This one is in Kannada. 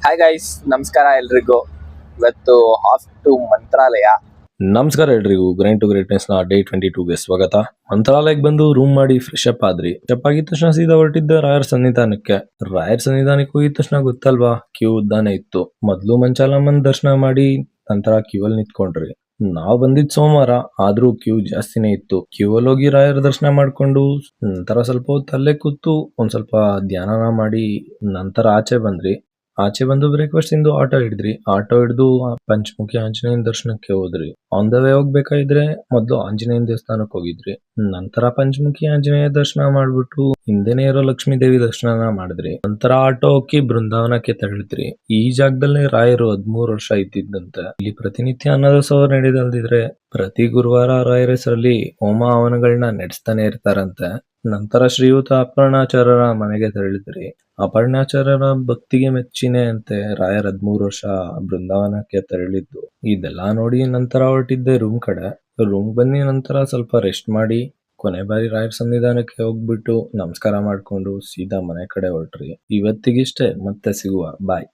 ಹಾಯ್ ಗೈಸ್, ನಮಸ್ಕಾರ ಎಲ್ರಿಗೂ. ಇವತ್ತು ಆಫ್ ಟು ಮಂತ್ರಾಲಯ. ನಮಸ್ಕಾರ ಎಲ್ರಿಗೂ. ಗ್ರೈಂಡ್ ಟು ಗ್ರೇಟ್ನೆಸ್ ನ ಡೇ 22ಗೆ ಸ್ವಾಗತ. ಮಂತ್ರಾಲಯಕ್ಕೆ ಬಂದು ರೂಮ್ ಮಾಡಿ ಫ್ರೆಶ್ ಅಪ್ ಆದ್ರಿ. ಫ್ರೆಶ್ ಅಪ್ ಆಗಿದ ತಕ್ಷಣ ಸೀದಾ ಹೊರಟಿದ್ದ ರಾಯರ್ ಸನ್ನಿಧಾನಕ್ಕೆ ಹೋಗಿದ ತಕ್ಷಣ ಗೊತ್ತಲ್ವಾ, ಕ್ಯೂ ಉದ್ದಾನೆ ಇತ್ತು. ಮೊದ್ಲು ಮಂಚಾಲಮ್ಮನ್ ದರ್ಶನ ಮಾಡಿ ನಂತರ ಕ್ಯೂ ಅಲ್ಲಿ ನಿಂತ್ಕೊಂಡ್ರಿ. ನಾವ್ ಬಂದಿದ್ ಸೋಮವಾರ, ಆದ್ರೂ ಕ್ಯೂ ಜಾಸ್ತಿನೇ ಇತ್ತು. ಕ್ಯೂ ಅಲ್ಲಿ ಹೋಗಿ ರಾಯರ್ ದರ್ಶನ ಮಾಡ್ಕೊಂಡು ನಂತರ ಸ್ವಲ್ಪ ಹೊತ್ತು ಅಲ್ಲೇ ಕೂತು ಒಂದ್ ಸ್ವಲ್ಪ ಧ್ಯಾನನ ಮಾಡಿ ನಂತರ ಆಚೆ ಬಂದು ಬ್ರೇಕ್ಫಾಸ್ಟ್ ತಿಂದು ಆಟೋ ಹಿಡಿದು ಪಂಚಮುಖಿ ಆಂಜನೇಯನ ದರ್ಶನಕ್ಕೆ ಹೋದ್ರಿ. ಆನ್ ದ ವೇ ಹೋಗ್ಬೇಕಾದ್ರೆ ಮೊದ್ಲು ಆಂಜನೇಯನ ದೇವಸ್ಥಾನಕ್ಕೆ ಹೋಗಿದ್ರಿ. ನಂತರ ಪಂಚಮುಖಿ ಆಂಜನೇಯ ದರ್ಶನ ಮಾಡ್ಬಿಟ್ಟು ಹಿಂದೆನೆ ಇರೋ ಲಕ್ಷ್ಮೀ ದೇವಿ ದರ್ಶನ ಮಾಡಿದ್ರಿ. ನಂತರ ಆಟೋ ಹೋಗಿ ಬೃಂದಾವನಕ್ಕೆ ತೆರಳಿದ್ರಿ. ಈ ಜಾಗದಲ್ಲಿ ರಾಯರು 13 ವರ್ಷ ಇದ್ದಿದ್ದಂತೆ. ಇಲ್ಲಿ ಪ್ರತಿನಿತ್ಯ ಅನ್ನದಾಸೋಹ ನಡೆದಲ್ದಿದ್ರೆ ಪ್ರತಿ ಗುರುವಾರ ರಾಯರ ಹೆಸರಲ್ಲಿ ಹೋಮ ಹವನಗಳನ್ನ ನಡೆಸ್ತಾನೆ ಇರ್ತಾರಂತೆ. ನಂತರ ಶ್ರೀಯುತ ಅಪರ್ಣಾಚಾರ್ಯರ ಮನೆಗೆ ತೆರಳಿದ್ರಿ. ಅಪರ್ಣಾಚಾರ್ಯರ ಭಕ್ತಿಗೆ ಮೆಚ್ಚಿನೆ ಅಂತೆ ರಾಯರ್ 13 ವರ್ಷ ಬೃಂದಾವನಕ್ಕೆ ತೆರಳಿದ್ದು. ಇದೆಲ್ಲಾ ನೋಡಿ ನಂತರ ಹೊರಟಿದ್ದೆ ರೂಮ್ ಬನ್ನಿ. ನಂತರ ಸ್ವಲ್ಪ ರೆಸ್ಟ್ ಮಾಡಿ ಕೊನೆ ಬಾರಿ ರಾಯರ್ ಸನ್ನಿಧಾನಕ್ಕೆ ಹೋಗ್ಬಿಟ್ಟು ನಮಸ್ಕಾರ ಮಾಡ್ಕೊಂಡು ಸೀದಾ ಮನೆ ಕಡೆ ಹೊರಟ್ರಿ. ಇವತ್ತಿಗಿಷ್ಟೇ, ಮತ್ತೆ ಸಿಗುವ, ಬಾಯ್.